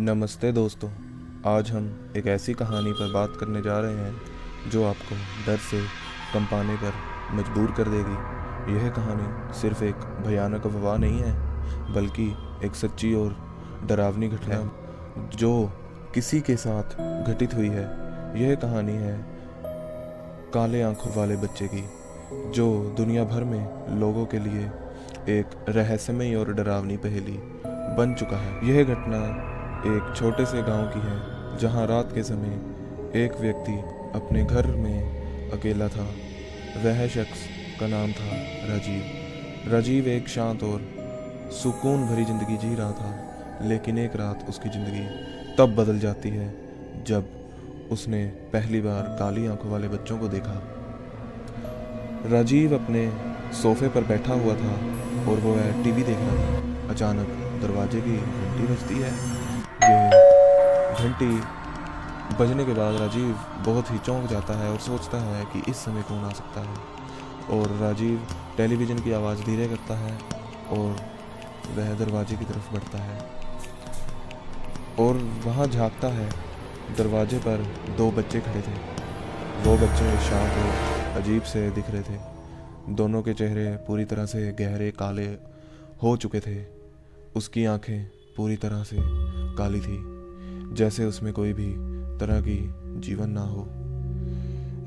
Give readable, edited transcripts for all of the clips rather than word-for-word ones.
नमस्ते दोस्तों। आज हम एक ऐसी कहानी पर बात करने जा रहे हैं जो आपको डर से कंपाने पर मजबूर कर देगी। यह कहानी सिर्फ एक भयानक अफवाह नहीं है, बल्कि एक सच्ची और डरावनी घटना जो किसी के साथ घटित हुई है। यह कहानी है काले आंखों वाले बच्चे की, जो दुनिया भर में लोगों के लिए एक रहस्यमयी और डरावनी पहेली बन चुका है। यह घटना एक छोटे से गांव की है, जहां रात के समय एक व्यक्ति अपने घर में अकेला था। वह शख्स का नाम था राजीव। राजीव एक शांत और सुकून भरी जिंदगी जी रहा था, लेकिन एक रात उसकी जिंदगी तब बदल जाती है जब उसने पहली बार काली आंखों वाले बच्चों को देखा। राजीव अपने सोफे पर बैठा हुआ था और वो टीवी देख रहा था। अचानक दरवाजे की घंटी बजती है। ये घंटी बजने के बाद राजीव बहुत ही चौंक जाता है और सोचता है कि इस समय कौन आ सकता है। और राजीव टेलीविज़न की आवाज़ धीरे करता है और वह दरवाजे की तरफ बढ़ता है और वहाँ झांकता है। दरवाजे पर दो बच्चे खड़े थे। वो बच्चे शांत और अजीब से दिख रहे थे। दोनों के चेहरे पूरी तरह से गहरे काले हो चुके थे। उसकी आंखें पूरी तरह से काली थी, जैसे उसमें कोई भी तरह की जीवन ना हो।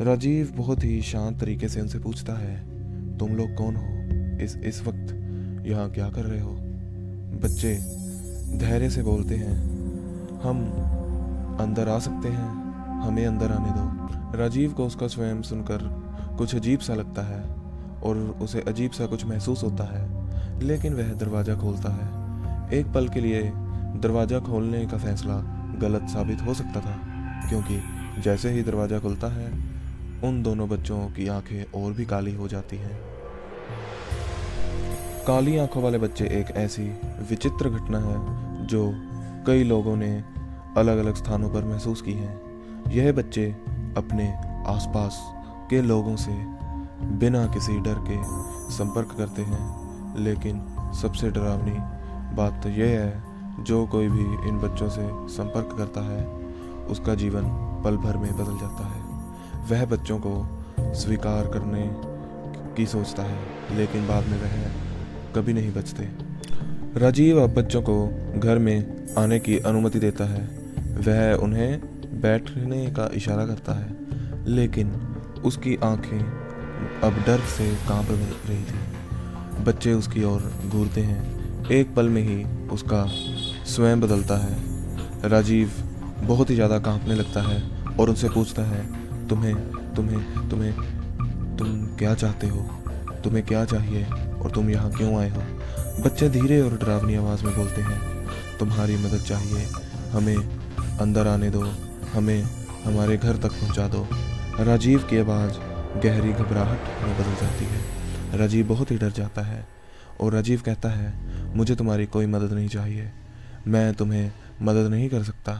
राजीव बहुत ही शांत तरीके से उनसे पूछता है, तुम लोग कौन हो? इस वक्त यहाँ क्या कर रहे हो? बच्चे धैर्य से बोलते हैं, हम अंदर आ सकते हैं, हमें अंदर आने दो। राजीव को उसका स्वयं सुनकर कुछ अजीब सा लगता है और उसे अजीब सा कुछ महसूस होता है, लेकिन वह दरवाज़ा खोलता है। एक पल के लिए दरवाज़ा खोलने का फैसला गलत साबित हो सकता था, क्योंकि जैसे ही दरवाज़ा खुलता है उन दोनों बच्चों की आंखें और भी काली हो जाती हैं। काली आंखों वाले बच्चे एक ऐसी विचित्र घटना है जो कई लोगों ने अलग अलग स्थानों पर महसूस की है। यह बच्चे अपने आसपास के लोगों से बिना किसी डर के संपर्क करते हैं, लेकिन सबसे डरावनी बात तो यह है, जो कोई भी इन बच्चों से संपर्क करता है उसका जीवन पल भर में बदल जाता है। वह बच्चों को स्वीकार करने की सोचता है, लेकिन बाद में वह कभी नहीं बचते। राजीव अब बच्चों को घर में आने की अनुमति देता है। वह उन्हें बैठने का इशारा करता है, लेकिन उसकी आंखें अब डर से कांप रही थी। बच्चे उसकी ओर घूरते हैं। एक पल में ही उसका स्वयं बदलता है। राजीव बहुत ही ज़्यादा कांपने लगता है और उनसे पूछता है, तुम क्या चाहते हो? तुम्हें क्या चाहिए और तुम यहाँ क्यों आए हो? बच्चे धीरे और डरावनी आवाज़ में बोलते हैं, तुम्हारी मदद चाहिए, हमें अंदर आने दो, हमें हमारे घर तक पहुँचा दो। राजीव की आवाज़ गहरी घबराहट में बदल जाती है। राजीव बहुत ही डर जाता है और राजीव कहता है, मुझे तुम्हारी कोई मदद नहीं चाहिए, मैं तुम्हें मदद नहीं कर सकता।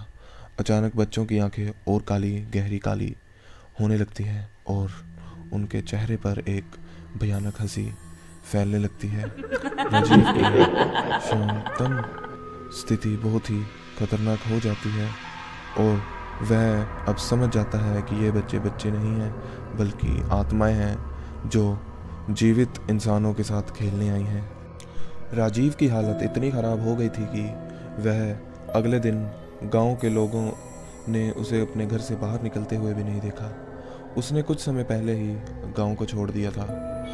अचानक बच्चों की आंखें और गहरी काली होने लगती हैं और उनके चेहरे पर एक भयानक हंसी फैलने लगती है। राजीव की शांतम स्थिति बहुत ही खतरनाक हो जाती है और वह अब समझ जाता है कि ये बच्चे बच्चे नहीं हैं, बल्कि आत्माएं हैं जो जीवित इंसानों के साथ खेलने आई हैं। राजीव की हालत इतनी ख़राब हो गई थी कि वह अगले दिन गांव के लोगों ने उसे अपने घर से बाहर निकलते हुए भी नहीं देखा। उसने कुछ समय पहले ही गांव को छोड़ दिया था।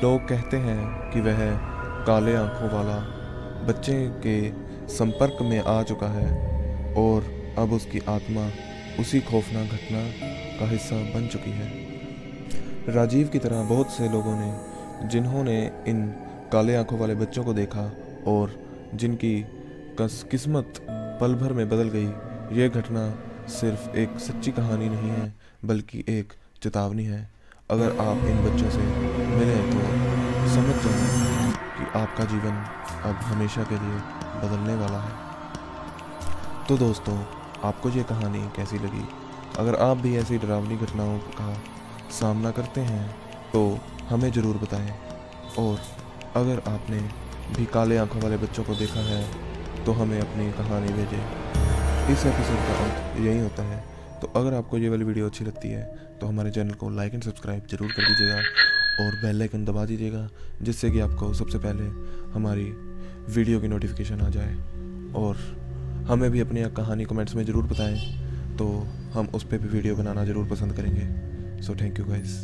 लोग कहते हैं कि वह काले आंखों वाला बच्चे के संपर्क में आ चुका है और अब उसकी आत्मा उसी खौफनाक घटना का हिस्सा बन चुकी है। राजीव की तरह बहुत से लोगों ने, जिन्होंने इन काले आंखों वाले बच्चों को देखा और जिनकी किस्मत पल भर में बदल गई, यह घटना सिर्फ एक सच्ची कहानी नहीं है, बल्कि एक चेतावनी है। अगर आप इन बच्चों से मिलें तो समझ जाएं कि आपका जीवन अब हमेशा के लिए बदलने वाला है। तो दोस्तों, आपको ये कहानी कैसी लगी? अगर आप भी ऐसी डरावनी घटनाओं का सामना करते हैं तो हमें ज़रूर बताएं। और अगर आपने भी काले आंखों वाले बच्चों को देखा है तो हमें अपनी कहानी भेजें। इस एपिसोड का अंत यही होता है। तो अगर आपको ये वाली वीडियो अच्छी लगती है तो हमारे चैनल को लाइक एंड सब्सक्राइब जरूर कर दीजिएगा और बेल आइकन दबा दीजिएगा, जिससे कि आपको सबसे पहले हमारी वीडियो की नोटिफिकेशन आ जाए। और हमें भी अपनी कहानी कमेंट्स में ज़रूर बताएं, तो हम उस पर भी वीडियो बनाना ज़रूर पसंद करेंगे। So thank you guys.